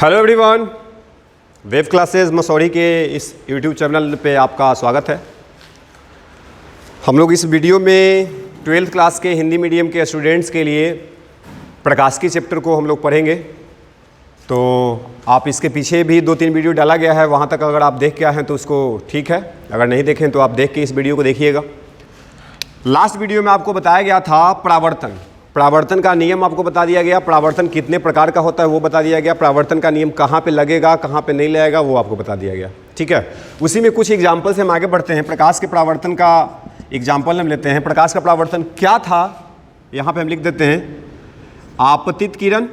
Hello everyone, web classes Mussoorie के इस YouTube channel पे आपका स्वागत है। हम लोग इस वीडियो में 12th क्लास के हिंदी मीडियम के स्टूडेंट्स के लिए प्रकाशिकी चैप्टर को हम लोग पढ़ेंगे। तो आप इसके पीछे भी 2-3 वीडियो डाला गया है, वहाँ तक अगर आप देख के आए हैं तो उसको ठीक है, अगर नहीं देखें तो आप देख के इस वीडियो को देखिएगा। लास्ट वीडियो में आपको बताया गया था प्रावर्तन का नियम आपको बता दिया गया, प्रावर्तन कितने प्रकार का होता है वो बता दिया गया, प्रावर्तन का नियम कहाँ पे लगेगा कहाँ पे नहीं लगेगा वो आपको बता दिया गया। ठीक है, उसी में कुछ एग्जाम्पल से हम आगे बढ़ते हैं। प्रकाश के प्रावर्तन का एग्जाम्पल हम लेते हैं। प्रकाश का प्रावर्तन क्या था, यहाँ पे हम लिख देते हैं आपतित किरण,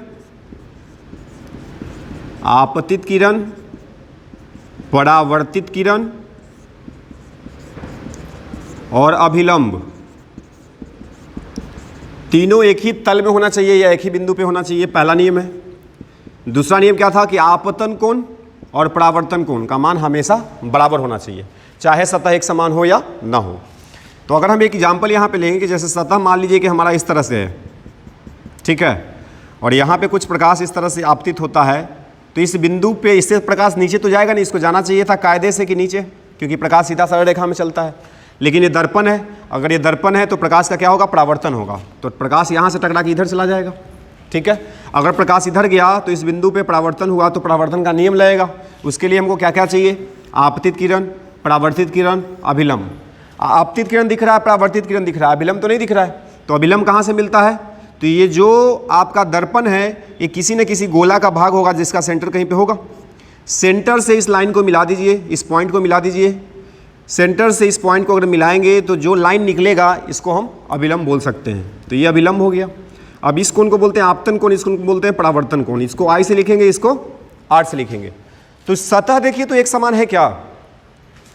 परावर्तित किरण और अभिलंब, तीनों एक ही तल में होना चाहिए या एक ही बिंदु पे होना चाहिए, पहला नियम है। दूसरा नियम क्या था कि आपतन कोण और परावर्तन कोण का मान हमेशा बराबर होना चाहिए, चाहे सतह एक समान हो या ना हो। तो अगर हम एक एग्जाम्पल यहाँ पे लेंगे कि जैसे सतह मान लीजिए कि हमारा इस तरह से है, ठीक है, और यहाँ पे कुछ प्रकाश इस तरह से आपतित होता है, तो इस बिंदु पे इससे प्रकाश नीचे तो जाएगा नहीं, इसको जाना चाहिए था कायदे से कि नीचे, क्योंकि प्रकाश सीधा सरल रेखा में चलता है। लेकिन ये दर्पण है, अगर ये दर्पण है तो प्रकाश का क्या होगा, परावर्तन होगा, तो प्रकाश यहाँ से टकरा के इधर चला जाएगा। ठीक है, अगर प्रकाश इधर गया तो इस बिंदु पे परावर्तन हुआ तो परावर्तन का नियम लगेगा। उसके लिए हमको क्या क्या चाहिए, आपतित किरण, परावर्तित किरण, अभिलंब। आपतित किरण दिख रहा है, परावर्तित किरण दिख रहा है, अभिलंब तो नहीं दिख रहा है, तो अभिलंब कहाँ से मिलता है, तो ये जो आपका दर्पण है ये किसी न किसी गोला का भाग होगा जिसका सेंटर कहीं पे होगा। सेंटर से इस लाइन को मिला दीजिए, इस पॉइंट को मिला दीजिए, सेंटर से इस पॉइंट को अगर मिलाएंगे तो जो लाइन निकलेगा इसको हम अभिलंब बोल सकते हैं। तो ये अभिलंब हो गया। अब इस कोण को बोलते हैं आपतन कोण, इस कोण को बोलते हैं परावर्तन कोण। इसको आई से लिखेंगे, इसको आर से लिखेंगे। तो सतह देखिए तो एक समान है क्या,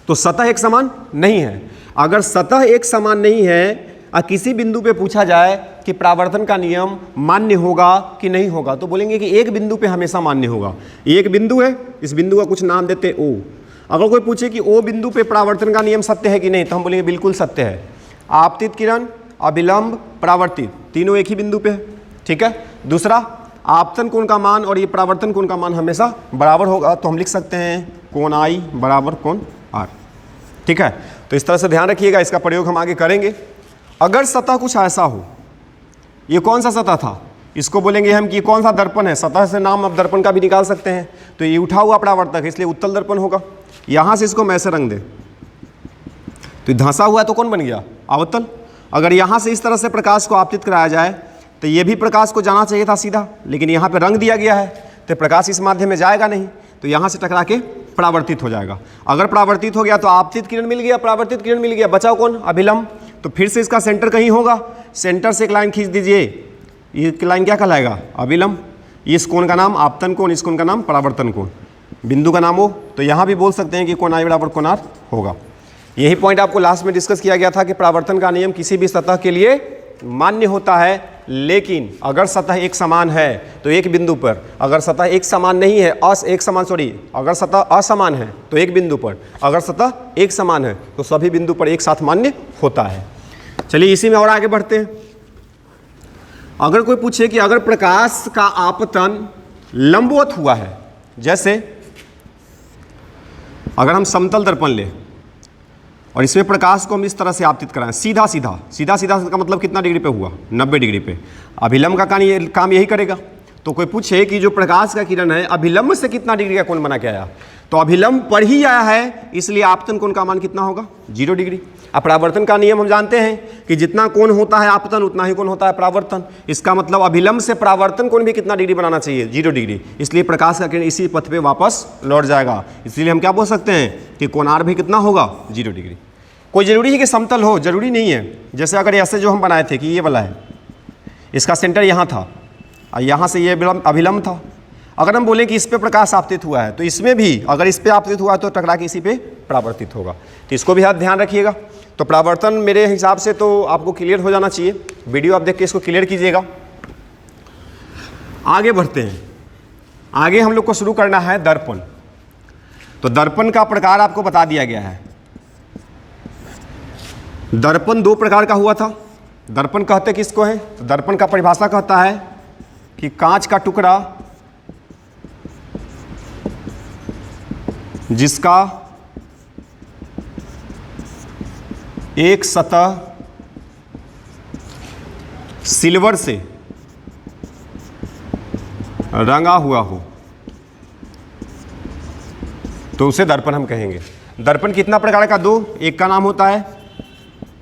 तो सतह एक समान नहीं है। अगर सतह एक समान नहीं है और किसी बिंदु पे पूछा जाए कि परावर्तन का नियम मान्य होगा कि नहीं होगा, तो बोलेंगे कि एक बिंदु पे हमेशा मान्य होगा। एक बिंदु है, इस बिंदु का कुछ नाम देते हैं ओ। अगर कोई पूछे कि ओ बिंदु पे परावर्तन का नियम सत्य है कि नहीं, तो हम बोलेंगे बिल्कुल सत्य है। आपतित किरण, अभिलंब, परावर्तित, तीनों एक ही बिंदु पे है। ठीक है। दूसरा, आपतन कोण का मान और ये परावर्तन कोण का मान हमेशा बराबर होगा, तो हम लिख सकते हैं कोण आई बराबर कोण आर। ठीक है, तो इस तरह से ध्यान रखिएगा, इसका प्रयोग हम आगे करेंगे। अगर सतह कुछ ऐसा हो, ये कौन सा सतह था, इसको बोलेंगे हम कि कौन सा दर्पण है। सतह से नाम अब दर्पण का भी निकाल सकते हैं, तो ये उठा हुआ परावर्तक है इसलिए उत्तल दर्पण होगा। यहाँ से इसको मैं ऐसे रंग दे, तो धंसा हुआ है तो कौन बन गया, अवतल। अगर यहाँ से इस तरह से प्रकाश को आपतित कराया जाए तो ये भी प्रकाश को जाना चाहिए था सीधा, लेकिन यहाँ पे रंग दिया गया है तो प्रकाश इस माध्यम में जाएगा नहीं, तो यहाँ से टकरा के परावर्तित हो जाएगा। अगर परावर्तित हो गया तो आपतित किरण मिल गया, परावर्तित किरण मिल गया, बचाओ कौन, अभिलंब। तो फिर से इसका सेंटर कहीं होगा, सेंटर से एक लाइन खींच दीजिए, ये लाइन क्या कहलाएगा, अभिलंब। इस कोण का नाम आपतन कोण, इस कोण का नाम परावर्तन कोण, बिंदु का नाम हो, तो यहाँ भी बोल सकते हैं कि कोण आई बराबर कोण आर होगा। यही पॉइंट आपको लास्ट में डिस्कस किया गया था कि परावर्तन का नियम किसी भी सतह के लिए मान्य होता है, लेकिन अगर सतह एक समान है तो एक बिंदु पर, अगर सतह एक समान नहीं है, अगर सतह असमान है तो एक बिंदु पर, अगर सतह एक समान है तो सभी बिंदु पर एक साथ मान्य होता है। चलिए इसी में और आगे बढ़ते हैं। अगर कोई पूछे कि अगर प्रकाश का आपतन लंबवत हुआ है, जैसे अगर हम समतल दर्पण लें और इसमें प्रकाश को हम इस तरह से आपतित कराएं, सीधा का मतलब कितना डिग्री पे हुआ, 90 डिग्री पे। अभिलंब का काम यही करेगा। तो कोई पूछे कि जो प्रकाश का किरण है अभिलंब से कितना डिग्री का कोण बना के आया, तो अभिलंब पर ही आया है, इसलिए आपतन कोण का मान कितना होगा, 0 डिग्री। अब परावर्तन का नियम हम जानते हैं कि जितना कोण होता है आपतन उतना ही कोण होता है परावर्तन। इसका मतलब अभिलंब से परावर्तन कोण भी कितना डिग्री बनाना चाहिए, 0 डिग्री। इसलिए प्रकाश का किरण इसी पथ पे वापस लौट जाएगा, इसलिए हम क्या बोल सकते हैं कि कोण आर भी कितना होगा, 0 डिग्री। कोई जरूरी है कि समतल हो, जरूरी नहीं है। जैसे अगर ऐसे जो हम बनाए थे कि ये वाला है, इसका सेंटर यहाँ था और यहाँ से ये अभिलंब था, अगर हम बोलें कि इस पे प्रकाश आपतित हुआ है तो इसमें भी अगर इस पे आपतित हुआ है तो टकरा के इसी पे परावर्तित होगा, तो इसको भी आप ध्यान रखिएगा। तो परावर्तन मेरे हिसाब से तो आपको क्लियर हो जाना चाहिए, वीडियो आप देख के इसको क्लियर कीजिएगा। आगे बढ़ते हैं, आगे हम लोग को शुरू करना है दर्पण। तो दर्पण का प्रकार आपको बता दिया गया है। दर्पण 2 प्रकार का हुआ था। दर्पण कहते किसको है, तो दर्पण का परिभाषा कहता है कि कांच का टुकड़ा जिसका एक सतह सिल्वर से रंगा हुआ हो तो उसे दर्पण हम कहेंगे। दर्पण कितना प्रकार का? दो। एक का नाम होता है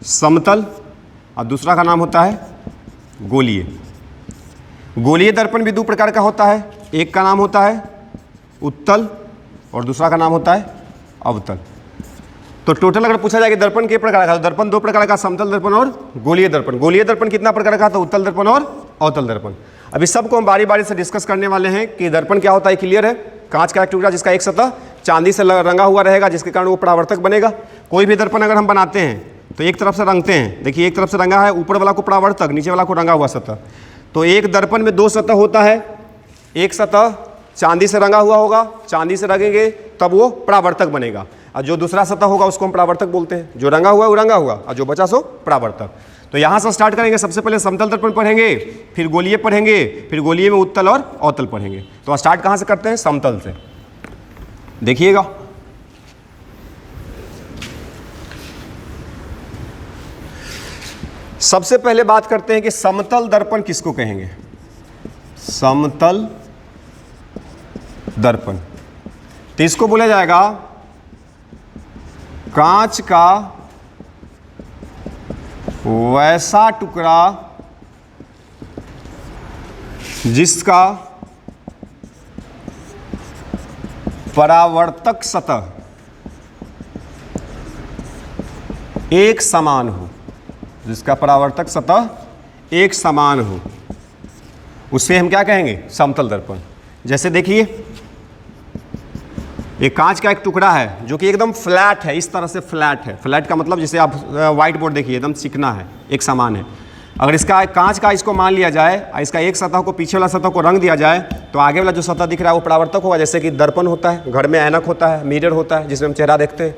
समतल और दूसरा का नाम होता है गोलीय। गोलीय दर्पण भी दो प्रकार का होता है। एक का नाम होता है उत्तल और दूसरा का नाम होता है अवतल। तो टोटल अगर पूछा जाए कि दर्पण के प्रकार का, तो दर्पण दो प्रकार का, समतल दर्पण और गोलीय दर्पण। गोलीय दर्पण कितना प्रकार का? तो उत्तल दर्पण और अवतल दर्पण। अभी सबको हम बारी बारी से डिस्कस करने वाले हैं कि दर्पण क्या होता है। क्लियर है? कांच का एक टुकड़ा जिसका एक सतह चांदी से रंगा हुआ रहेगा, जिसके कारण वो परावर्तक बनेगा। कोई भी दर्पण अगर हम बनाते हैं तो एक तरफ से रंगते हैं। देखिए, एक तरफ से रंगा है, ऊपर वाला को परावर्तक, नीचे वाला को रंगा हुआ सतह। तो एक दर्पण में दो सतह होता है। एक सतह चांदी से रंगा हुआ होगा, चांदी से रंगेंगे तब वो परावर्तक बनेगा, और जो दूसरा सतह होगा उसको हम परावर्तक बोलते हैं। जो रंगा हुआ है वो रंगा हुआ, और जो बचा सो परावर्तक। तो यहाँ से स्टार्ट करेंगे। सबसे पहले समतल दर्पण पढ़ेंगे, फिर गोलीय पढ़ेंगे, फिर गोलीय में उत्तल और अवतल पढ़ेंगे। तो स्टार्ट कहाँ से करते हैं? समतल से। देखिएगा, सबसे पहले बात करते हैं कि समतल दर्पण किसको कहेंगे। समतल दर्पण तो इसको बोला जाएगा कांच का वैसा टुकड़ा जिसका परावर्तक सतह एक समान हो, जिसका परावर्तक सतह एक समान हो, उसे हम क्या कहेंगे? समतल दर्पण। जैसे देखिए, एक कांच का एक टुकड़ा है जो कि एकदम फ्लैट है, इस तरह से फ्लैट है। फ्लैट का मतलब जैसे आप व्हाइट बोर्ड देखिए, एकदम चिकना है, एक समान है। अगर इसका कांच का इसको मान लिया जाए और इसका एक सतह को पीछे वाला सतह को रंग दिया जाए तो आगे वाला जो सतह दिख रहा है वो परावर्तक होगा। जैसे कि दर्पण होता है, घर में ऐनक होता है, मिरर होता है जिसमें हम चेहरा देखते हैं।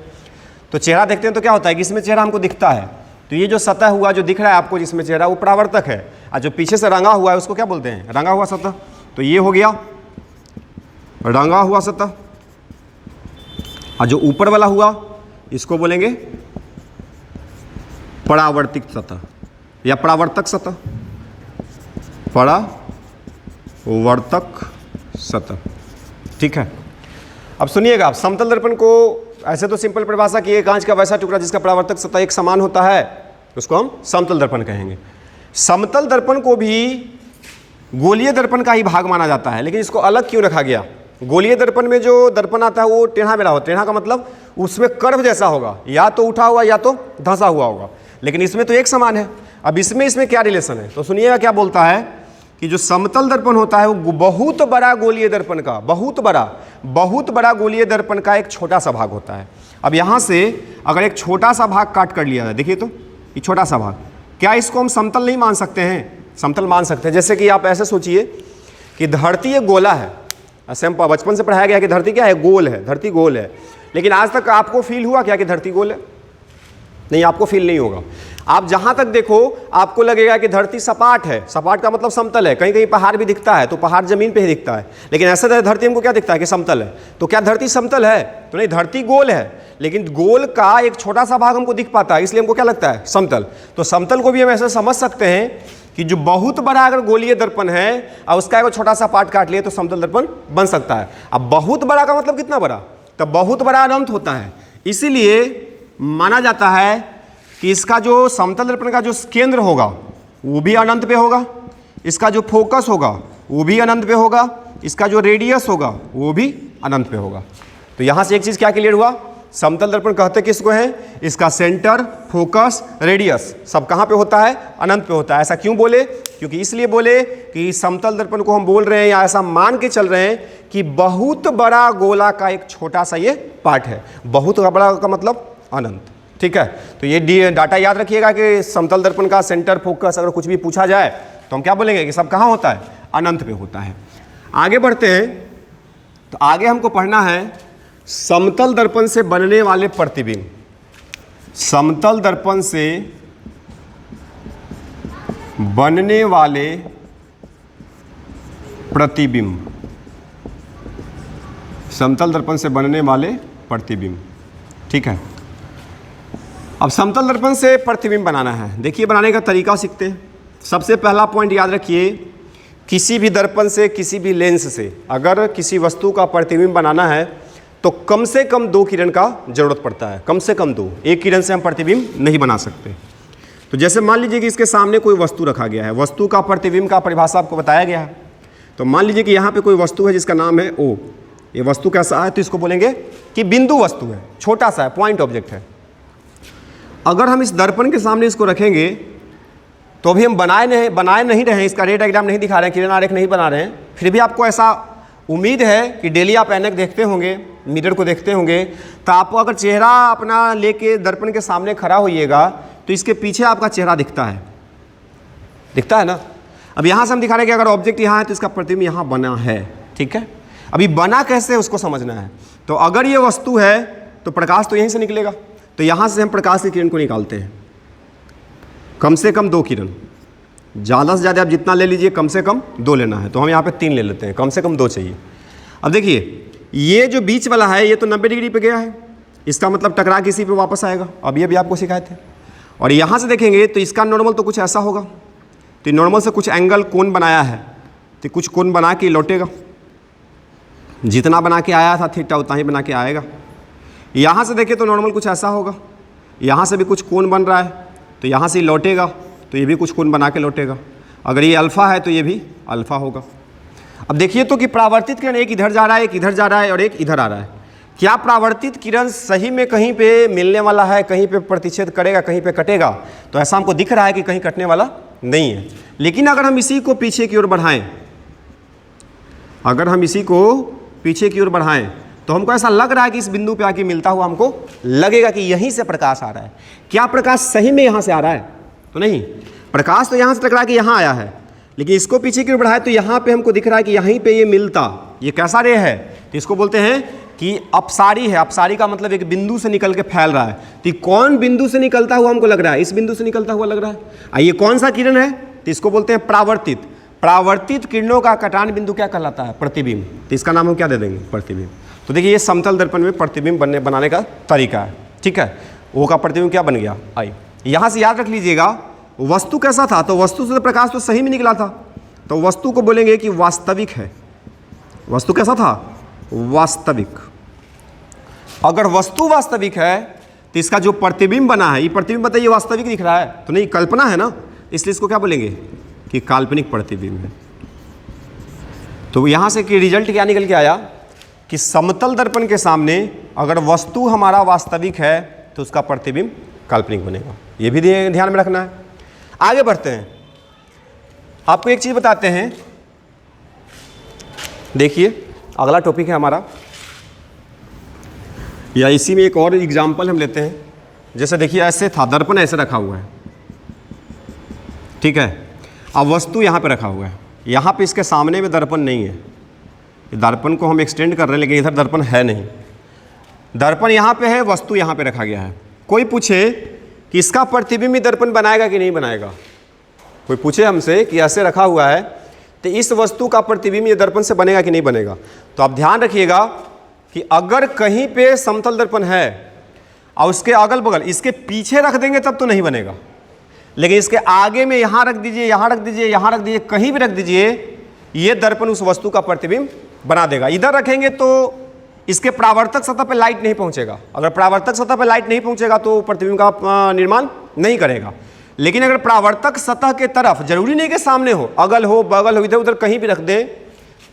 तो चेहरा देखते हैं तो क्या होता है कि इसमें चेहरा हमको दिखता है, तो ये जो सतह हुआ जो दिख रहा है आपको जिसमें चेहरा, वो परावर्तक है। और जो पीछे से रंगा हुआ है उसको क्या बोलते हैं? रंगा हुआ सतह। तो ये हो गया रंगा हुआ सतह। और जो ऊपर वाला हुआ इसको बोलेंगे परावर्तित सतह या परावर्तक सतह, परावर्तक सतह। ठीक है, अब सुनिएगा आप। समतल दर्पण को ऐसे तो सिंपल परिभाषा की है, कांच का वैसा टुकड़ा जिसका परावर्तक सतह एक समान होता है, उसको हम समतल दर्पण कहेंगे। समतल दर्पण को भी गोलीय दर्पण का ही भाग माना जाता है, लेकिन इसको अलग क्यों रखा गया? गोलीय दर्पण में जो दर्पण आता है वो टेढ़ा मेढ़ा होता है। टेढ़ा का मतलब उसमें कर्व जैसा होगा, या तो उठा हुआ या तो धंसा हुआ होगा, लेकिन इसमें तो एक समान है। अब इसमें क्या रिलेशन है? तो सुनिएगा क्या बोलता है कि जो समतल दर्पण होता है वो बहुत बड़ा गोलीय दर्पण का, बहुत बड़ा गोलीय दर्पण का एक छोटा सा भाग होता है। अब यहाँ से अगर एक छोटा सा भाग काट कर लिया जाए, देखिए तो ये छोटा सा भाग, क्या इसको हम समतल नहीं मान सकते हैं? समतल मान सकते हैं। जैसे कि आप ऐसे सोचिए कि धरती एक गोला है। ऐसे हम बचपन से पढ़ाया गया कि धरती क्या है? गोल है, धरती गोल है। लेकिन आज तक आपको फील हुआ क्या कि धरती गोल है? नहीं, आपको फील नहीं होगा। आप जहां तक देखो आपको लगेगा कि धरती सपाट है। सपाट का मतलब समतल है। कहीं कहीं पहाड़ भी दिखता है तो पहाड़ जमीन पे ही दिखता है, लेकिन ऐसा धरती हमको क्या दिखता है कि समतल है। तो क्या धरती समतल है? तो नहीं, धरती गोल है, लेकिन गोल का एक छोटा सा भाग हमको दिख पाता है, इसलिए हमको क्या लगता है? समतल। तो समतल को भी हम ऐसे समझ सकते हैं कि जो बहुत बड़ा अगर गोलीय दर्पण है और उसका एक छोटा सा पार्ट काट लिए तो समतल दर्पण बन सकता है। अब बहुत बड़ा का मतलब कितना बड़ा? तो बहुत बड़ा अनंत होता है। इसीलिए माना जाता है कि इसका जो समतल दर्पण का जो केंद्र होगा वो भी अनंत पे होगा, इसका जो फोकस होगा वो भी अनंत पे होगा, इसका जो रेडियस होगा वो भी अनंत पे होगा। तो यहाँ से एक चीज़ क्या क्लियर हुआ? समतल दर्पण कहते किसको है? इसका सेंटर, फोकस, रेडियस सब कहाँ पे होता है? अनंत पे होता है। ऐसा क्यों बोले? क्योंकि इसलिए बोले कि समतल दर्पण को हम बोल रहे हैं या ऐसा मान के चल रहे हैं कि बहुत बड़ा गोला का एक छोटा सा ये पार्ट है। बहुत बड़ा का मतलब अनंत। ठीक है, तो ये डाटा याद रखिएगा कि समतल दर्पण का सेंटर, फोकस अगर कुछ भी पूछा जाए तो हम क्या बोलेंगे कि सब कहाँ होता है? अनंत पे होता है। आगे बढ़ते हैं, तो आगे हमको पढ़ना है समतल दर्पण से बनने वाले प्रतिबिंब। समतल दर्पण से बनने वाले प्रतिबिंब, समतल दर्पण से बनने वाले प्रतिबिंब। ठीक है, अब समतल दर्पण से प्रतिबिंब बनाना है। देखिए बनाने का तरीका सीखते हैं। सबसे पहला पॉइंट याद रखिए, किसी भी दर्पण से, किसी भी लेंस से अगर किसी वस्तु का प्रतिबिंब बनाना है तो कम से कम 2 किरण का जरूरत पड़ता है, कम से कम 2। एक किरण से हम प्रतिबिंब नहीं बना सकते। तो जैसे मान लीजिए कि इसके सामने कोई वस्तु रखा गया है, वस्तु का प्रतिबिंब का परिभाषा आपको बताया गया है। तो मान लीजिए कि यहाँ पे कोई वस्तु है जिसका नाम है O। ये वस्तु कैसा है, तो इसको बोलेंगे कि बिंदु वस्तु है, छोटा सा है, पॉइंट ऑब्जेक्ट है। अगर हम इस दर्पण के सामने इसको रखेंगे तो अभी हम बनाए नहीं रहे हैं, इसका रे डायग्राम नहीं दिखा रहे हैं, किरण आरेख नहीं बना रहे हैं, फिर भी आपको ऐसा उम्मीद है कि डेली आप ऐनक देखते होंगे, मिरर को देखते होंगे, तो आपको अगर चेहरा अपना लेके दर्पण के सामने खड़ा होइएगा तो इसके पीछे आपका चेहरा दिखता है ना। अब यहाँ से हम दिखा रहे हैं कि अगर ऑब्जेक्ट यहाँ है तो इसका प्रतिबिंब यहाँ बना है। ठीक है, अभी बना कैसे उसको समझना है। तो अगर ये वस्तु है तो प्रकाश तो यहीं से निकलेगा, तो यहाँ से हम प्रकाश की किरण को निकालते हैं। कम से कम 2 किरण, ज़्यादा से ज़्यादा आप जितना ले लीजिए, कम से कम 2 लेना है। तो हम यहाँ पे 3 ले लेते हैं, कम से कम 2 चाहिए। अब देखिए ये जो बीच वाला है ये तो 90 डिग्री पे गया है, इसका मतलब टकरा के इसी पे वापस आएगा। अब ये भी आपको सिखाए थे। और यहाँ से देखेंगे तो इसका नॉर्मल तो कुछ ऐसा होगा, तो नॉर्मल से कुछ एंगल कोण बनाया है, तो कुछ कोण बना के लौटेगा, जितना बना के आया था थीटा उतना ही बना के आएगा। यहाँ से देखें तो नॉर्मल कुछ ऐसा होगा, यहाँ से भी कुछ कोण बन रहा है, तो यहाँ से लौटेगा, तो ये भी कुछ कोण बना के लौटेगा। अगर ये अल्फ़ा है तो ये भी अल्फ़ा होगा। अब देखिए तो कि परावर्तित किरण एक इधर जा रहा है, एक इधर जा रहा है और एक इधर आ रहा है। क्या परावर्तित किरण सही में कहीं पे मिलने वाला है, कहीं पे प्रतिच्छेद करेगा, कहीं पे कटेगा? तो ऐसा हमको दिख रहा है कि कहीं कटने वाला नहीं है। लेकिन अगर हम इसी को पीछे की ओर बढ़ाएं, तो हमको ऐसा लग रहा है कि इस बिंदु पे आके मिलता हुआ हमको लगेगा कि यहीं से प्रकाश आ रहा है। क्या प्रकाश सही में यहाँ से आ रहा है? तो नहीं, प्रकाश तो यहाँ से टकरा के यहाँ आया है, लेकिन इसको पीछे की ओर बढ़ाए तो यहाँ पे हमको दिख रहा है कि यहीं पे ये मिलता। ये कैसा रे है? तो इसको बोलते हैं कि अपसारी है। अपसारी का मतलब एक बिंदु से निकल के फैल रहा है। तो कौन बिंदु से निकलता हुआ हमको लग रहा है? इस बिंदु से निकलता हुआ लग रहा है। ये कौन सा किरण है? तो इसको बोलते हैं परावर्तित। परावर्तित किरणों का कटान बिंदु क्या कहलाता है? प्रतिबिंब। तो इसका नाम हम क्या दे देंगे? प्रतिबिंब। तो देखिए ये समतल दर्पण में प्रतिबिंब बनाने का तरीका है। ठीक है, वो का प्रतिबिंब क्या बन गया? आई। यहाँ से याद रख लीजिएगा वस्तु कैसा था, तो वस्तु से प्रकाश तो सही में निकला था, तो वस्तु को बोलेंगे कि वास्तविक है। वस्तु कैसा था? वास्तविक। अगर वस्तु वास्तविक है तो इसका जो प्रतिबिंब बना है, ये प्रतिबिंब बताइए वास्तविक दिख रहा है तो नहीं, कल्पना है ना, इसलिए इसको क्या बोलेंगे कि काल्पनिक प्रतिबिंब है। तो यहाँ से कि रिजल्ट क्या निकल के आया कि समतल दर्पण के सामने अगर वस्तु हमारा वास्तविक है तो उसका प्रतिबिंब काल्पनिक बनेगा। ये भी ध्यान में रखना है। आगे बढ़ते हैं, आपको एक चीज़ बताते हैं। देखिए अगला टॉपिक है हमारा, या इसी में एक और एग्जाम्पल हम लेते हैं। जैसे देखिए ऐसे था, दर्पण ऐसे रखा हुआ है, ठीक है। अब वस्तु यहाँ पे रखा हुआ है, यहाँ पे इसके सामने में दर्पण नहीं है। दर्पण को हम एक्सटेंड कर रहे हैं लेकिन इधर दर्पण है नहीं। दर्पण यहाँ पे है, वस्तु यहाँ पे रखा गया है। कोई पूछे कि इसका प्रतिबिंब दर्पण बनाएगा कि नहीं बनाएगा? कोई पूछे हमसे कि ऐसे रखा हुआ है तो इस वस्तु का प्रतिबिंब ये दर्पण से बनेगा कि नहीं बनेगा? तो आप ध्यान रखिएगा कि अगर कहीं पे समतल दर्पण है और उसके अगल बगल, इसके पीछे रख देंगे तब तो नहीं बनेगा, लेकिन इसके आगे में यहाँ रख दीजिए, यहाँ रख दीजिए, यहाँ रख दीजिए, कहीं भी रख दीजिए, ये दर्पण उस वस्तु का प्रतिबिंब बना देगा। इधर रखेंगे तो इसके परावर्तक सतह पे लाइट नहीं पहुँचेगा। अगर परावर्तक सतह पे लाइट नहीं पहुँचेगा तो प्रतिबिंब का निर्माण नहीं करेगा। लेकिन अगर परावर्तक सतह के तरफ, जरूरी नहीं कि सामने हो, अगल हो, बगल हो, इधर उधर कहीं भी रख दें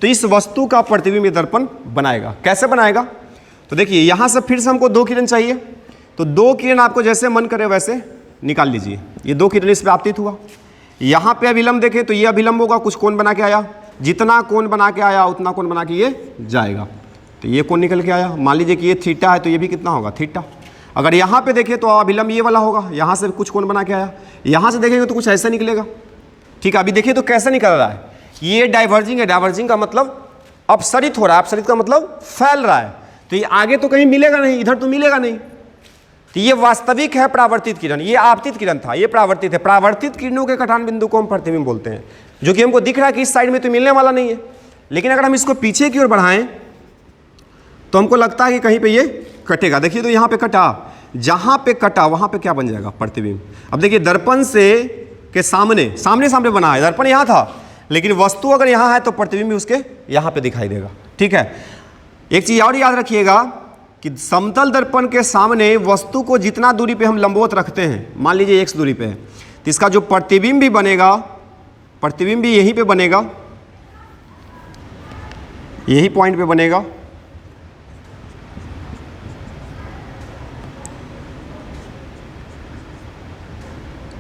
तो इस वस्तु का प्रतिबिंब ये दर्पण बनाएगा। कैसे बनाएगा? तो देखिए यहाँ से फिर से हमको 2 किरण चाहिए, तो 2 किरण आपको जैसे मन करे वैसे निकाल लीजिए। ये 2 किरण इस पर आपतित हुआ। यहाँ पे अभिलंब देखें तो ये अभिलंब होगा, कुछ कोण बना के आया, जितना कोण बना के आया उतना कोण बना के ये जाएगा। तो ये कोण निकल के आया। मान लीजिए कि ये थीटा है तो ये भी कितना होगा? थीटा। अगर यहाँ पे देखें तो अभिलंब ये वाला होगा, यहाँ से कुछ कोण बना के आया, यहाँ से देखेंगे तो कुछ ऐसा निकलेगा। ठीक है, अभी देखिए तो कैसे निकल रहा है? ये डाइवर्जिंग है। डाइवर्जिंग का मतलब अपसरित हो रहा है, अपसरित का मतलब फैल रहा है। तो ये आगे तो कहीं मिलेगा नहीं, इधर तो मिलेगा नहीं। तो ये वास्तविक है परावर्तित किरण, ये आपतित किरण था, ये परावर्तित है। परावर्तित किरणों के कटान बिंदु को हम प्रतिबिंब बोलते हैं, जो कि हमको दिख रहा है कि इस साइड में तो मिलने वाला नहीं है। लेकिन अगर हम इसको पीछे की ओर बढ़ाएं तो हमको लगता है कि कहीं पे ये कटेगा। देखिए तो यहाँ पे कटा, जहाँ पे कटा वहाँ पे क्या बन जाएगा? प्रतिबिंब। अब देखिए दर्पण से के सामने सामने सामने बना है, दर्पण यहाँ था, लेकिन वस्तु अगर यहाँ है तो प्रतिबिंब भी उसके यहाँ पे दिखाई देगा। ठीक है, एक चीज़ और याद रखिएगा कि समतल दर्पण के सामने वस्तु को जितना दूरी पे हम लंबवत रखते हैं, मान लीजिए x दूरी पे है, तो इसका जो प्रतिबिंब भी बनेगा, प्रतिबिंब भी यहीं पे बनेगा, यही पॉइंट पे बनेगा।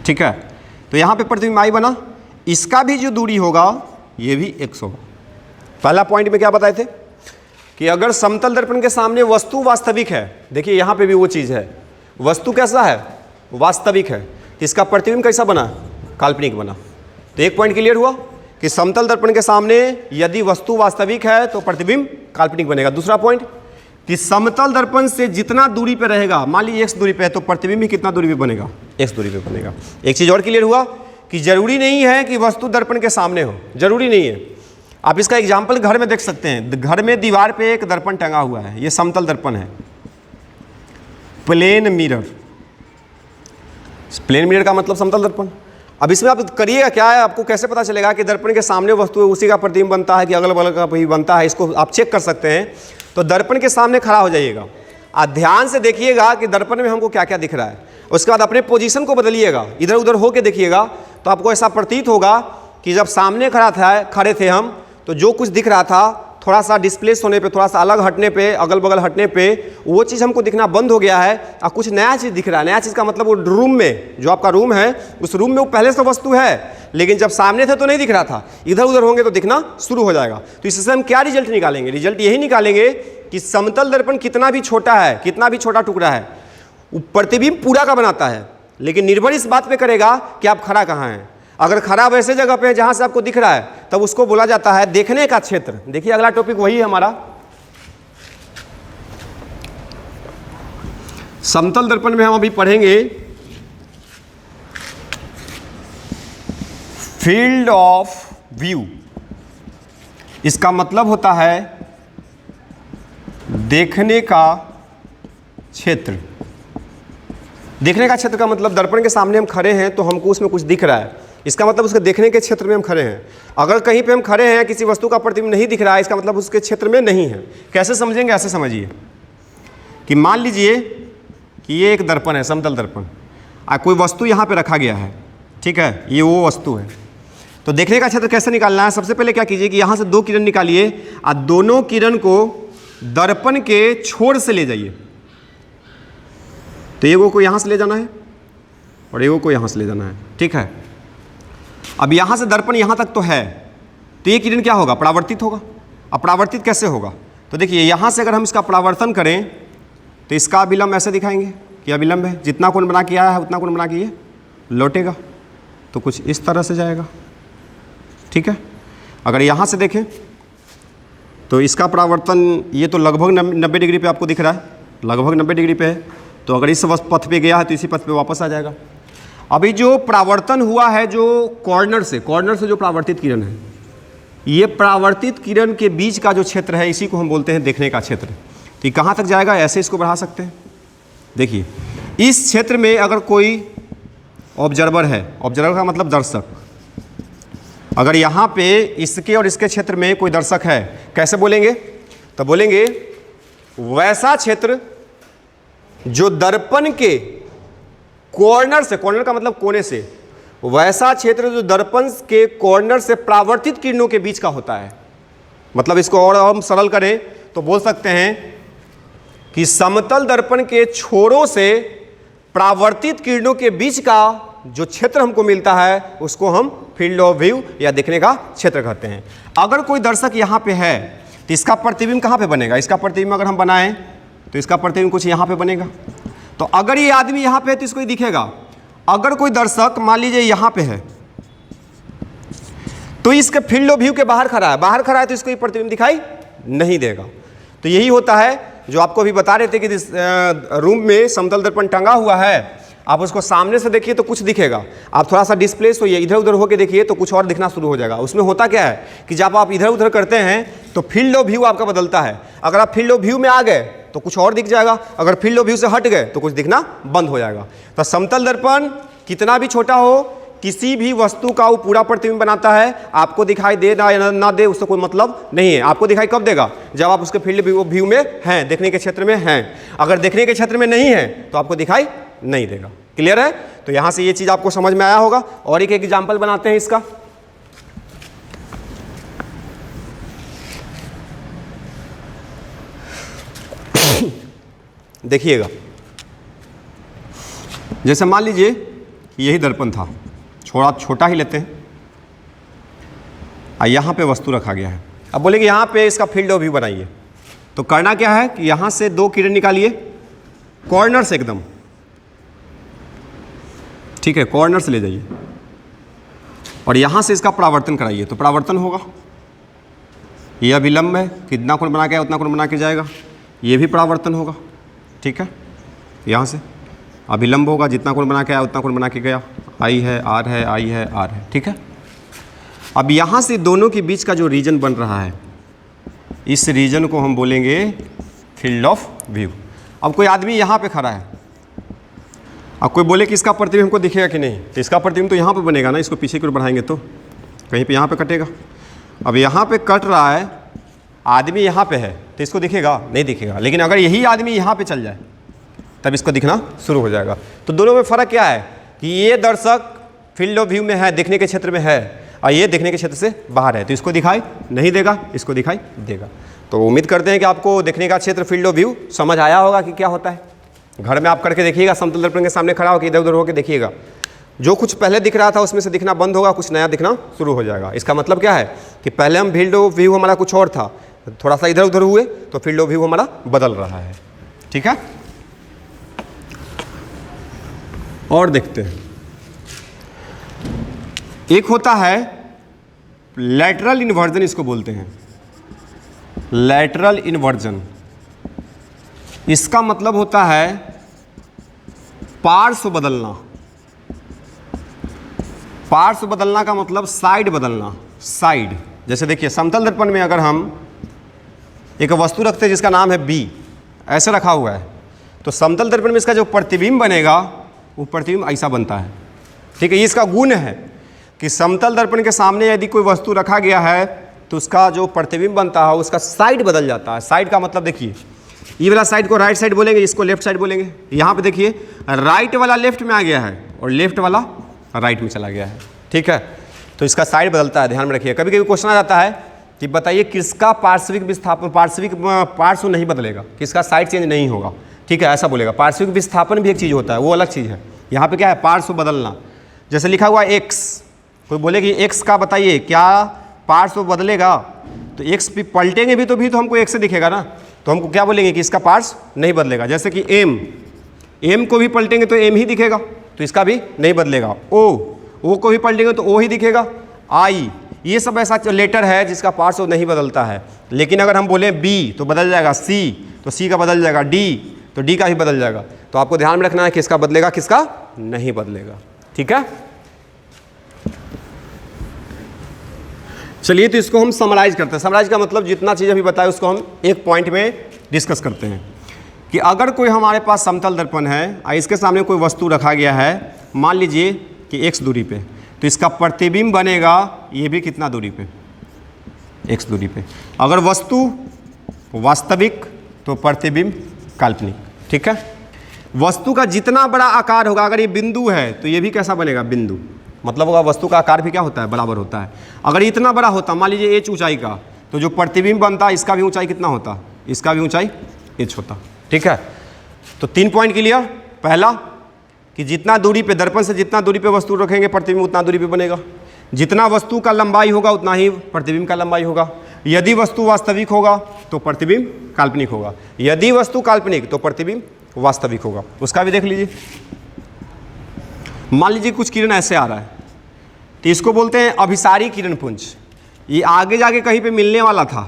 ठीक है, तो यहाँ पे प्रतिबिंब I बना, इसका भी जो दूरी होगा ये भी x होगा। पहला पॉइंट में क्या बताए थे कि अगर समतल दर्पण के सामने वस्तु वास्तविक है, देखिए यहाँ पे भी वो चीज़ है, वस्तु कैसा है? वास्तविक है, इसका प्रतिबिंब कैसा बना? काल्पनिक बना। तो एक पॉइंट क्लियर हुआ कि समतल दर्पण के सामने यदि वस्तु वास्तविक है तो प्रतिबिंब काल्पनिक बनेगा। दूसरा पॉइंट कि समतल दर्पण से जितना दूरी पे रहेगा, मान लीजिए x दूरी पे है, तो प्रतिबिंब भी कितना दूरी पे बनेगा? x दूरी पे बनेगा। एक चीज़ और क्लियर हुआ कि जरूरी नहीं है कि वस्तु दर्पण के सामने हो, जरूरी नहीं है। आप इसका एग्जाम्पल घर में देख सकते हैं, घर में दीवार पे एक दर्पण टंगा हुआ है, ये समतल दर्पण है, प्लेन मिरर। प्लेन मिरर का मतलब समतल दर्पण। अब इसमें आप करिएगा क्या है, आपको कैसे पता चलेगा कि दर्पण के सामने वस्तु है उसी का प्रतिबिंब बनता है कि अगल बगल का भी बनता है? इसको आप चेक कर सकते हैं। तो दर्पण के सामने खड़ा हो जाइएगा, आप ध्यान से देखिएगा कि दर्पण में हमको क्या क्या दिख रहा है। उसके बाद अपने पोजीशन को बदलिएगा, इधर उधर होके देखिएगा, तो आपको ऐसा प्रतीत होगा कि जब सामने खड़े थे हम, तो जो कुछ दिख रहा था थोड़ा सा डिस्प्लेस होने पे, थोड़ा सा अलग हटने पे, अगल बगल हटने पे वो चीज़ हमको दिखना बंद हो गया है और कुछ नया चीज़ दिख रहा है। नया चीज़ का मतलब वो रूम में, जो आपका रूम है, उस रूम में वो पहले से वस्तु है, लेकिन जब सामने थे तो नहीं दिख रहा था, इधर उधर होंगे तो दिखना शुरू हो जाएगा। तो इससे हम क्या रिजल्ट निकालेंगे? रिजल्ट यही निकालेंगे कि समतल दर्पण कितना भी छोटा है, कितना भी छोटा टुकड़ा है, वो प्रतिबिंब पूरा का बनाता है, लेकिन निर्भर इस बात पे करेगा कि आप खड़ा कहाँ हैं। अगर खड़ा वैसे जगह पे है जहाँ से आपको दिख रहा है, तब उसको बोला जाता है देखने का क्षेत्र। देखिए अगला टॉपिक वही है हमारा, समतल दर्पण में हम अभी पढ़ेंगे फील्ड ऑफ व्यू। इसका मतलब होता है देखने का क्षेत्र। देखने का क्षेत्र का मतलब दर्पण के सामने हम खड़े हैं तो हमको उसमें कुछ दिख रहा है, इसका मतलब उसके देखने के क्षेत्र में हम खड़े हैं। अगर कहीं पे हम खड़े हैं, किसी वस्तु का प्रतिबिंब नहीं दिख रहा है, इसका मतलब उसके क्षेत्र में नहीं है। कैसे समझेंगे? ऐसे समझिए कि मान लीजिए कि ये एक दर्पण है, समतल दर्पण, कोई वस्तु यहाँ पे रखा गया है, ठीक है, ये वो वस्तु है। तो देखने का क्षेत्र कैसे निकालना है? सबसे पहले क्या कीजिए कि यहाँ से दो किरण निकालिए और दोनों किरण को दर्पण के छोर से ले जाइए। तो एगो को यहाँ से ले जाना है और एगो को यहाँ से ले जाना है, ठीक है। अब यहाँ से दर्पण यहाँ तक तो है, तो ये किरण क्या होगा? परावर्तित होगा। अब परावर्तित कैसे होगा? तो देखिए यहाँ से अगर हम इसका परावर्तन करें तो इसका अभिलंब ऐसे दिखाएंगे कि अभिलंब है, जितना कोण बना के आया है उतना कोण बना के ये लौटेगा, तो कुछ इस तरह से जाएगा, ठीक है। अगर यहाँ से देखें तो इसका परावर्तन ये तो लगभग 90 डिग्री पे आपको दिख रहा है, लगभग 90 डिग्री पे है। तो अगर इस पथ पे गया है तो इसी पथ पे वापस आ जाएगा। अभी जो परावर्तन हुआ है, जो कॉर्नर से जो परावर्तित किरण है, ये परावर्तित किरण के बीच का जो क्षेत्र है, इसी को हम बोलते हैं देखने का क्षेत्र। तो ये कहाँ तक जाएगा? ऐसे इसको बढ़ा सकते हैं। देखिए इस क्षेत्र में अगर कोई ऑब्जर्वर है, ऑब्जर्वर का मतलब दर्शक, अगर यहाँ पे इसके और इसके क्षेत्र में कोई दर्शक है, कैसे बोलेंगे? तो बोलेंगे वैसा क्षेत्र जो दर्पण के कॉर्नर से, कॉर्नर का मतलब कोने से, वैसा क्षेत्र जो दर्पण के कॉर्नर से परावर्तित किरणों के बीच का होता है। मतलब इसको और हम सरल करें तो बोल सकते हैं कि समतल दर्पण के छोरों से परावर्तित किरणों के बीच का जो क्षेत्र हमको मिलता है उसको हम फील्ड ऑफ व्यू या देखने का क्षेत्र कहते हैं। अगर कोई दर्शक यहाँ पे है तो इसका प्रतिबिंब कहाँ पे बनेगा? इसका प्रतिबिंब अगर हम बनाएं तो इसका प्रतिबिंब कुछ यहाँ पे बनेगा। तो अगर ये आदमी यहाँ पे है तो इसको ही दिखेगा। अगर कोई दर्शक मान लीजिए यहाँ पे है तो इसके फील्ड ऑफ व्यू के बाहर खड़ा है, तो इसको ये प्रतिबिंब दिखाई नहीं देगा। तो यही होता है जो आपको अभी बता रहे थे कि रूम में समतल दर्पण टंगा हुआ है, आप उसको सामने से देखिए तो कुछ दिखेगा, आप थोड़ा सा डिस्प्लेस होइए, इधर उधर होके देखिए तो कुछ और दिखना शुरू हो जाएगा। उसमें होता क्या है कि जब आप इधर उधर करते हैं तो फील्ड ऑफ व्यू आपका बदलता है। अगर आप फील्ड ऑफ व्यू में आ गए तो कुछ और दिख जाएगा, अगर फील्ड ऑफ व्यू से हट गए तो कुछ दिखना बंद हो जाएगा। तो समतल दर्पण कितना भी छोटा हो, किसी भी वस्तु का वो पूरा प्रतिबिंब बनाता है। आपको दिखाई दे ना दे उससे कोई मतलब नहीं है। आपको दिखाई कब देगा? जब आप उसके फील्ड व्यू में हैं, देखने के क्षेत्र में हैं। अगर देखने के क्षेत्र में नहीं है तो आपको दिखाई नहीं देगा। क्लियर है? तो यहां से ये चीज आपको समझ में आया होगा। और एक एग्जाम्पल बनाते हैं इसका। देखिएगा, जैसे मान लीजिए यही दर्पण था, छोटा ही लेते हैं, और यहाँ पे वस्तु रखा गया है। अब बोले कि यहाँ पे इसका फील्ड ऑफ व्यू बनाइए, तो करना क्या है कि यहाँ से 2 किरण निकालिए कॉर्नर से एकदम, ठीक है, कॉर्नर से ले जाइए और यहाँ से इसका परावर्तन कराइए, तो परावर्तन होगा। ये अभिलंब है, कितना कोण बना के आया उतना कोण बना के जाएगा। ये भी परावर्तन होगा, ठीक है, यहाँ से अभिलंब होगा, जितना कोण बना के आया उतना कोण बना के गया। आई है, आर है, आई है, आर है, ठीक है। अब यहाँ से दोनों के बीच का जो रीजन बन रहा है, इस रीजन को हम बोलेंगे फील्ड ऑफ व्यू। अब कोई आदमी यहाँ पे खड़ा है, अब कोई बोले कि इसका प्रतिबिंब हमको दिखेगा कि नहीं, तो इसका प्रतिबिंब तो यहाँ पे बनेगा ना, इसको पीछे की ओर बढ़ाएंगे तो कहीं पे यहाँ पे कटेगा। अब यहाँ पे कट रहा है, आदमी यहाँ पे है, तो इसको दिखेगा नहीं दिखेगा। लेकिन अगर यही आदमी यहाँ पे चल जाए तब इसको दिखना शुरू हो जाएगा। तो दोनों में फ़र्क क्या है कि ये दर्शक फील्ड ऑफ व्यू में है, देखने के क्षेत्र में है, और ये देखने के क्षेत्र से बाहर है, तो इसको दिखाई नहीं देगा, इसको दिखाई देगा। तो उम्मीद करते हैं कि आपको देखने का क्षेत्र फील्ड ऑफ व्यू समझ आया होगा कि क्या होता है। घर में आप करके देखिएगा, समतल दर्पण के सामने खड़ा होकर इधर उधर होकर देखिएगा, जो कुछ पहले दिख रहा था उसमें से दिखना बंद होगा, कुछ नया दिखना शुरू हो जाएगा। इसका मतलब क्या है कि पहले हम फील्ड ऑफ व्यू हमारा कुछ और था, थोड़ा सा इधर उधर हुए तो फील्ड ऑफ व्यू हमारा बदल रहा है, ठीक है। और देखते हैं, एक होता है लैटरल इन्वर्जन, इसको बोलते हैं लैटरल इन्वर्जन। इसका मतलब होता है पार्श्व बदलना। पार्श्व बदलना का मतलब साइड बदलना, साइड। जैसे देखिए समतल दर्पण में अगर हम एक वस्तु रखते हैं जिसका नाम है बी, ऐसे रखा हुआ है, तो समतल दर्पण में इसका जो प्रतिबिंब बनेगा वो प्रतिबिंब ऐसा बनता है, ठीक है। ये इसका गुण है कि समतल दर्पण के सामने यदि कोई वस्तु रखा गया है तो उसका जो प्रतिबिंब बनता है उसका साइड बदल जाता है। साइड का मतलब देखिए, ये वाला साइड को राइट साइड बोलेंगे, इसको लेफ्ट साइड बोलेंगे। यहाँ पे देखिए राइट वाला लेफ्ट में आ गया है और लेफ्ट वाला राइट में चला गया है, ठीक है। तो इसका साइड बदलता है, ध्यान में रखिए। कभी कभी क्वेश्चन आ जाता है कि बताइए किसका पार्श्विक विस्थापन, पार्श्व नहीं बदलेगा, किसका साइड चेंज नहीं होगा, ठीक है, ऐसा बोलेगा। पार्श्विक विस्थापन भी एक चीज़ होता है, वो अलग चीज़ है। यहाँ पे क्या है, पार्श्व बदलना। जैसे लिखा हुआ है एक्स, कोई बोले कि एक्स का बताइए क्या पार्श्व बदलेगा, तो एक्स भी पलटेंगे भी तो हमको एक्स से दिखेगा ना, तो हमको क्या बोलेंगे कि इसका पार्श्व नहीं बदलेगा। जैसे कि एम को भी पलटेंगे तो एम ही दिखेगा, तो इसका भी नहीं बदलेगा। ओ को भी पलटेंगे तो ओ ही दिखेगा। आई, ये सब ऐसा लेटर है जिसका पार्श्व नहीं बदलता है। लेकिन अगर हम बोले बी तो बदल जाएगा, सी तो सी का बदल जाएगा, डी तो डी का भी बदल जाएगा। तो आपको ध्यान में रखना है किसका बदलेगा किसका नहीं बदलेगा, ठीक है। चलिए तो इसको हम समराइज करते हैं। समराइज का मतलब जितना चीज़ अभी बताया उसको हम एक पॉइंट में डिस्कस करते हैं कि अगर कोई हमारे पास समतल दर्पण है और इसके सामने कोई वस्तु रखा गया है, मान लीजिए कि x दूरी पे, तो इसका प्रतिबिंब बनेगा ये भी कितना दूरी पे, x दूरी पे। अगर वस्तु वास्तविक तो प्रतिबिंब काल्पनिक, ठीक है। वस्तु का जितना बड़ा आकार होगा, अगर ये बिंदु है तो ये भी कैसा बनेगा, बिंदु। मतलब होगा वस्तु का आकार भी क्या होता है, बराबर होता है। अगर इतना बड़ा होता, मान लीजिए h ऊंचाई का, तो जो प्रतिबिंब बनता इसका भी ऊंचाई कितना होता, इसका भी ऊंचाई h होता, ठीक है। तो 3 पॉइंट क्लियर। पहला कि जितना दूरी पे, दर्पण से जितना दूरी पे वस्तु रखेंगे प्रतिबिंब उतना दूरी पे बनेगा। जितना वस्तु का लंबाई होगा उतना ही प्रतिबिंब का लंबाई होगा। यदि वस्तु वास्तविक होगा तो प्रतिबिंब काल्पनिक होगा, यदि वस्तु काल्पनिक तो प्रतिबिंब वास्तविक होगा। उसका भी देख लीजिए। मान लीजिए कुछ किरण ऐसे आ रहा है, तो इसको बोलते हैं अभिसारी किरण पुंज। ये आगे जाके कहीं पे मिलने वाला था,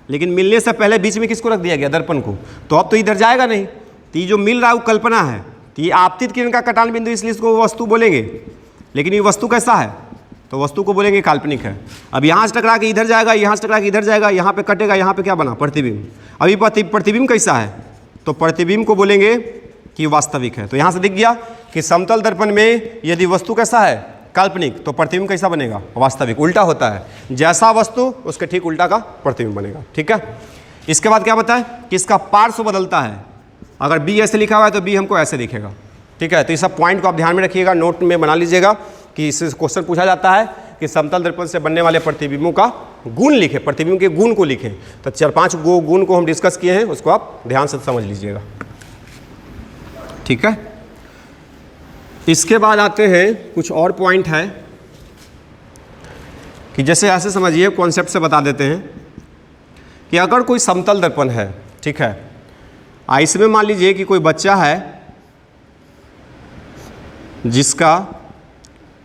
लेकिन मिलने से पहले बीच में किसको रख दिया गया, दर्पण को। तो अब तो इधर जाएगा नहीं, तो ये जो मिल रहा है वो कल्पना है। तो ये आपतित किरण का कटान बिंदु, इसलिए इसको वस्तु बोलेंगे। लेकिन ये वस्तु कैसा है, तो वस्तु को बोलेंगे काल्पनिक है। अब यहाँ से टकरा के इधर जाएगा, यहाँ से टकरा के इधर जाएगा, यहाँ पे कटेगा, यहाँ पे क्या बना, प्रतिबिंब। अभी प्रतिबिंब कैसा है, तो प्रतिबिंब को बोलेंगे कि वास्तविक है। तो यहाँ से दिख गया कि समतल दर्पण में यदि वस्तु कैसा है, काल्पनिक, तो प्रतिबिंब कैसा बनेगा, वास्तविक। उल्टा होता है, जैसा वस्तु उसके ठीक उल्टा का प्रतिबिंब बनेगा। ठीक है। इसके बाद क्या बताएं कि इसका पार्श्व बदलता है। अगर बी ऐसे लिखा हुआ है तो बी हमको ऐसे दिखेगा। ठीक है। तो इस सब पॉइंट को आप ध्यान में रखिएगा, नोट में बना लीजिएगा कि इससे क्वेश्चन पूछा जाता है कि समतल दर्पण से बनने वाले प्रतिबिंबों का गुण लिखे, प्रतिबिंब के गुण को लिखें। तो 4-5 गुण को हम डिस्कस किए हैं, उसको आप ध्यान से समझ लीजिएगा। ठीक है। इसके बाद आते हैं कुछ और पॉइंट है कि जैसे ऐसे समझिए, कॉन्सेप्ट से बता देते हैं कि अगर कोई समतल दर्पण है, ठीक है, इसमें मान लीजिए कि कोई बच्चा है जिसका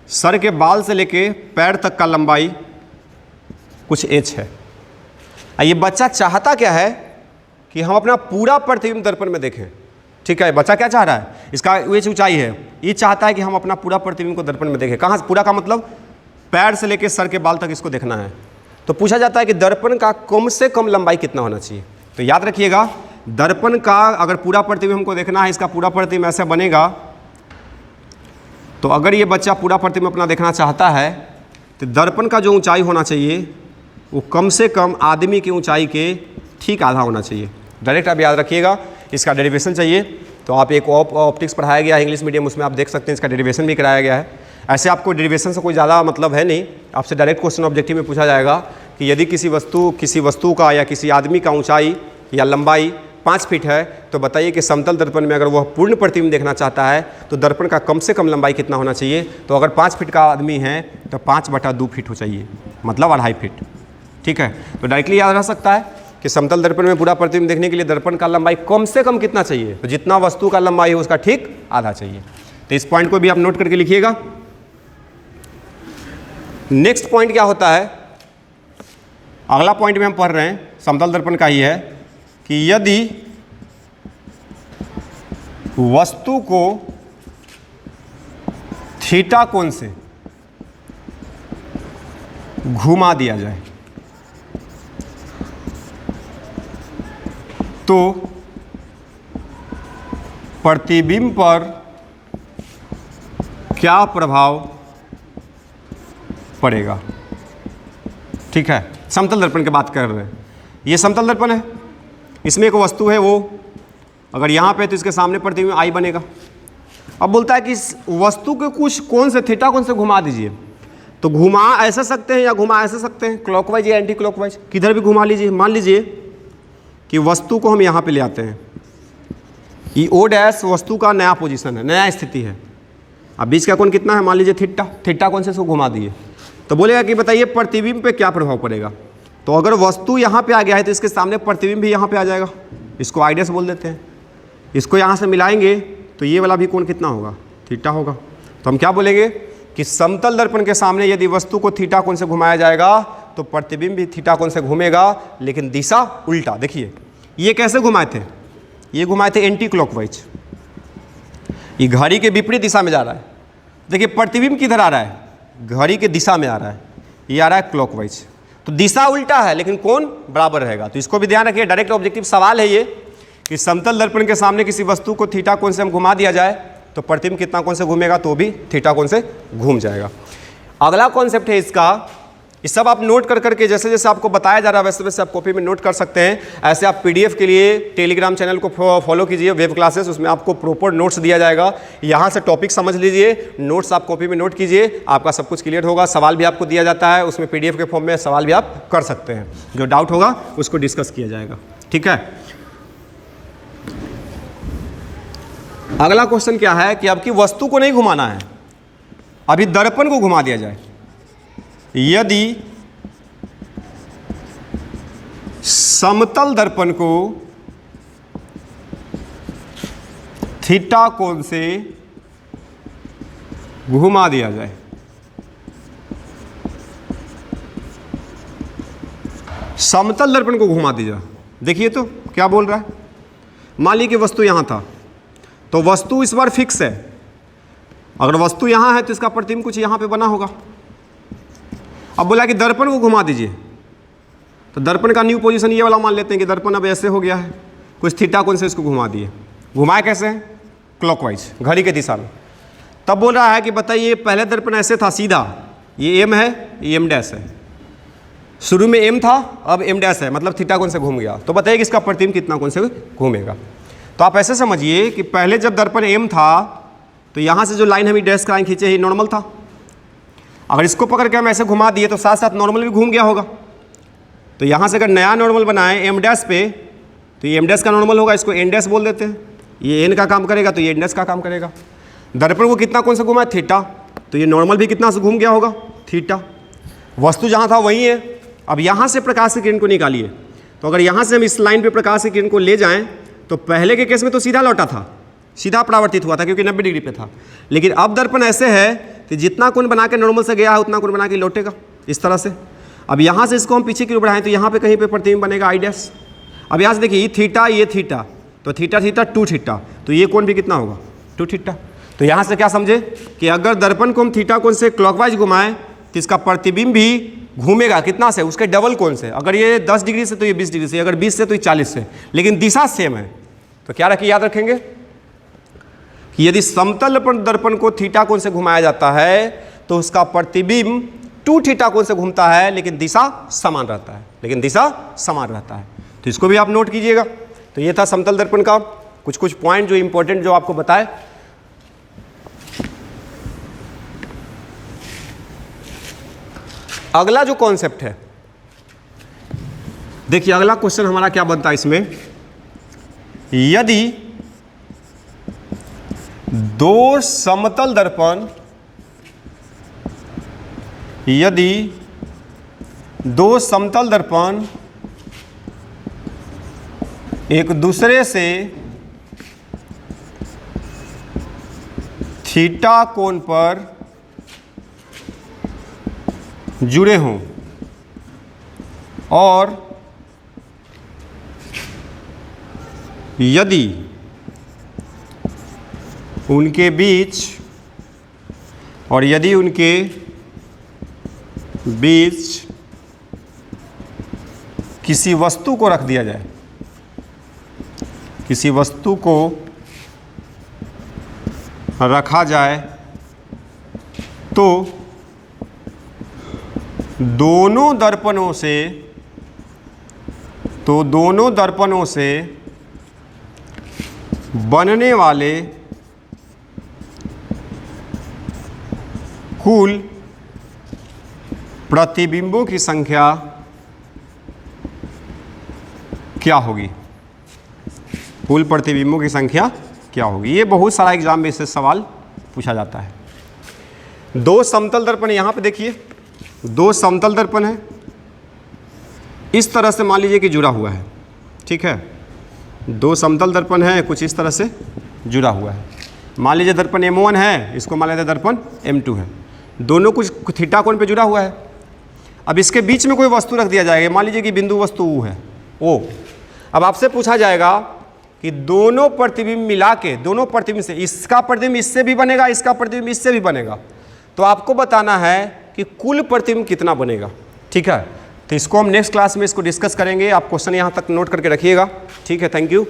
सर के बाल से लेके पैर तक का लंबाई कुछ एच है। ये बच्चा चाहता क्या है कि हम अपना पूरा प्रतिबिंब दर्पण में देखें। ठीक है। बच्चा क्या चाह रहा है, इसका एच ऊंचाई है, ये चाहता है कि हम अपना पूरा प्रतिबिंब को दर्पण में देखें। कहाँ पूरा का मतलब पैर से लेके सर के बाल तक इसको देखना है। तो पूछा जाता है कि दर्पण का कम से कम लंबाई कितना होना चाहिए। तो याद रखिएगा, दर्पण का अगर पूरा प्रतिबिंब हमको देखना है, इसका पूरा प्रतिबिंब ऐसे बनेगा, तो अगर ये बच्चा पूरा प्रतिबिंब अपना देखना चाहता है तो दर्पण का जो ऊंचाई होना चाहिए वो कम से कम आदमी की ऊंचाई के ठीक आधा होना चाहिए। डायरेक्ट आप याद रखिएगा, इसका डेरिवेशन चाहिए तो आप एक ऑप्टिक्स पढ़ाया गया है इंग्लिश मीडियम, उसमें आप देख सकते हैं, इसका डेरिवेशन भी कराया गया है। ऐसे आपको डेरिवेशन से कोई ज़्यादा मतलब है नहीं, आपसे डायरेक्ट क्वेश्चन ऑब्जेक्टिव में पूछा जाएगा कि यदि किसी वस्तु का या किसी आदमी का ऊंचाई या लंबाई 5 फीट है, तो बताइए कि समतल दर्पण में अगर वह पूर्ण प्रतिबिंब देखना चाहता है तो दर्पण का कम से कम लंबाई कितना होना चाहिए। तो अगर 5 फीट का आदमी है तो 5/2 फीट हो चाहिए, मतलब 2.5 फीट। ठीक है। तो डायरेक्टली याद रह सकता है कि समतल दर्पण में पूरा प्रतिबिंब देखने के लिए दर्पण का लंबाई कम से कम कितना चाहिए, तो जितना वस्तु का लंबाई है उसका ठीक आधा चाहिए। तो इस पॉइंट को भी आप नोट करके लिखिएगा। नेक्स्ट पॉइंट क्या होता है, अगला पॉइंट में हम पढ़ रहे हैं समतल दर्पण का ही है कि यदि वस्तु को थीटा कोण से घुमा दिया जाए तो प्रतिबिंब पर क्या प्रभाव पड़ेगा। ठीक है। समतल दर्पण की बात कर रहे हैं, ये समतल दर्पण है, इसमें एक वस्तु है, वो अगर यहाँ पे तो इसके सामने प्रतिबिंब आई बनेगा। अब बोलता है कि इस वस्तु के कुछ कोण से, थीटा कोण से घुमा दीजिए। तो घुमा ऐसे सकते हैं या घुमा ऐसे सकते हैं, क्लॉकवाइज या एंटी क्लॉकवाइज, किधर भी घुमा लीजिए। मान लीजिए कि वस्तु को हम यहाँ पे ले आते हैं, ये ओ डैश वस्तु का नया पोजीशन है, नया स्थिति है। अब बीच का कोण कितना है, मान लीजिए थीटा कोण से इसको घुमा दिए, तो बोलेगा कि बताइए प्रतिबिंब पे क्या प्रभाव पड़ेगा। तो अगर वस्तु यहाँ पे आ गया है तो इसके सामने प्रतिबिंब भी यहाँ पे आ जाएगा, इसको आइडियस बोल देते हैं। इसको यहाँ से मिलाएंगे तो ये वाला भी कोण कितना होगा, थीटा होगा। तो हम क्या बोलेंगे कि समतल दर्पण के सामने यदि वस्तु को थीटा कोण से घुमाया जाएगा तो प्रतिबिंब भी थीटा कोण से घूमेगा, लेकिन दिशा उल्टा। देखिए ये कैसे घुमाए थे, ये घुमाए थे एंटी क्लॉकवाइज, ये घड़ी के विपरीत दिशा में जा रहा है। देखिए प्रतिबिंब किधर आ रहा है, घड़ी के दिशा में आ रहा है, ये आ रहा है क्लॉकवाइज। तो दिशा उल्टा है लेकिन कोण बराबर रहेगा। तो इसको भी ध्यान रखिए, डायरेक्ट ऑब्जेक्टिव सवाल है ये कि समतल दर्पण के सामने किसी वस्तु को थीटा कोण से हम घुमा दिया जाए तो प्रतिबिंब कितना कोण से घूमेगा, तो भी थीटा कोण से घूम जाएगा। अगला कॉन्सेप्ट है इसका, ये सब आप नोट कर करके जैसे जैसे आपको बताया जा रहा है वैसे वैसे आप कॉपी में नोट कर सकते हैं। ऐसे आप पीडीएफ के लिए टेलीग्राम चैनल को फॉलो कीजिए, वेब क्लासेस, उसमें आपको प्रॉपर नोट्स दिया जाएगा। यहाँ से टॉपिक समझ लीजिए, नोट्स आप कॉपी में नोट कीजिए, आपका सब कुछ क्लियर होगा। सवाल भी आपको दिया जाता है उसमें, पीडीएफ के फॉर्म में सवाल भी आप कर सकते हैं। जो डाउट होगा उसको डिस्कस किया जाएगा। ठीक है। अगला क्वेश्चन क्या है कि अब की वस्तु को नहीं घुमाना है, अभी दर्पण को घुमा दिया जाए। यदि समतल दर्पण को थीटा कोण से घुमा दिया जाए, समतल दर्पण को घुमा दीजिए। देखिए तो क्या बोल रहा है, मान लीजिए कि वस्तु यहां था, तो वस्तु इस बार फिक्स है। अगर वस्तु यहां है तो इसका प्रतिबिंब कुछ यहां पे बना होगा। अब बोला कि दर्पण को घुमा दीजिए, तो दर्पण का न्यू पोजीशन ये वाला मान लेते हैं कि दर्पण अब ऐसे हो गया है। कुछ थीटा कोण से इसको घुमा दिए। घुमाए कैसे? क्लॉकवाइज, घड़ी के दिशा में। तब बोल रहा है कि बताइए पहले दर्पण ऐसे था सीधा, ये एम है, ये एम डैश है। शुरू में एम था, अब एम डैश है, मतलब थीटा कोण से घूम गया। तो बताइए कि इसका प्रतिबिंब कितना कोण से घूमेगा। तो आप ऐसे समझिए कि पहले जब दर्पण एम था तो यहाँ से जो लाइन हम डैश का लाइन खींचे ये नॉर्मल था। अगर इसको पकड़ के हम ऐसे घुमा दिए तो साथ साथ नॉर्मल भी घूम गया होगा। तो यहाँ से अगर नया नॉर्मल बनाए एम डैश पे तो ये एम डैश का नॉर्मल होगा, इसको एन डैश बोल देते हैं। ये एन का काम करेगा तो ये एन डैश का काम करेगा। दर्पण को कितना कोण से घुमा है? थीटा। तो ये नॉर्मल भी कितना से घूम गया होगा? थीटा। वस्तु जहाँ था वही है। अब यहाँ से प्रकाश की किरण को निकालिए। तो अगर यहाँ से हम इस लाइन पे प्रकाश की किरण को ले जाएं तो पहले के केस में तो सीधा लौटा था, सीधा परावर्तित हुआ था क्योंकि 90 डिग्री पे था। लेकिन अब दर्पण ऐसे है कि जितना कोण बना के नॉर्मल से गया है उतना कोण बना के लौटेगा इस तरह से। अब यहाँ से इसको हम पीछे की ओर बढ़ाएं तो यहाँ पे कहीं पे प्रतिबिंब बनेगा आई डैश। अब यहाँ से देखिए ये थीटा, तो थीटा थीटा 2 थीटा, तो ये कोण भी कितना होगा? 2 थीटा। तो यहाँ से क्या समझे कि अगर दर्पण को हम थीटा कोण से क्लॉकवाइज घुमाएं तो इसका प्रतिबिंब भी घूमेगा कितना से? उसके डबल कोण से। अगर ये 10 डिग्री से तो ये 20 डिग्री से, अगर 20 से तो ये 40 से, लेकिन दिशा सेम है। तो क्या रखिए, याद रखेंगे कि यदि समतल दर्पण को थीटा कोण से घुमाया जाता है तो उसका प्रतिबिंब 2 थीटा कोण से घूमता है, लेकिन दिशा समान रहता है, तो इसको भी आप नोट कीजिएगा। तो ये था समतल दर्पण का कुछ पॉइंट जो इंपॉर्टेंट जो आपको बताए। अगला जो कॉन्सेप्ट है, देखिए अगला क्वेश्चन हमारा क्या बनता है इसमें, यदि दो समतल दर्पण एक दूसरे से थीटा कोण पर जुड़े हों और यदि उनके बीच किसी वस्तु को रख दिया जाए, किसी वस्तु को रखा जाए तो दोनों दर्पणों से बनने वाले कुल प्रतिबिंबों की संख्या क्या होगी? कुल प्रतिबिंबों की संख्या क्या होगी? ये बहुत सारा एग्जाम में इससे सवाल पूछा जाता है। दो समतल दर्पण यहाँ पे देखिए, दो समतल दर्पण है, इस तरह से मान लीजिए कि जुड़ा हुआ है, ठीक है। दो समतल दर्पण है, कुछ इस तरह से जुड़ा हुआ है। मान लीजिए दर्पण M1 है, इसको मान लेते दर्पण M2 है, दोनों कुछ थीटा कोण पे जुड़ा हुआ है। अब इसके बीच में कोई वस्तु रख दिया जाएगा, मान लीजिए कि बिंदु वस्तु U है, O। अब आपसे पूछा जाएगा कि दोनों प्रतिबिंब मिला के, दोनों प्रतिबिंब से, इसका प्रतिबिंब इससे भी बनेगा, इसका प्रतिबिंब इससे भी बनेगा, तो आपको बताना है कि कुल प्रतिबिंब कितना बनेगा, ठीक है। तो इसको हम नेक्स्ट क्लास में इसको डिस्कस करेंगे। आप क्वेश्चन यहाँ तक नोट करके रखिएगा, ठीक है। Thank you.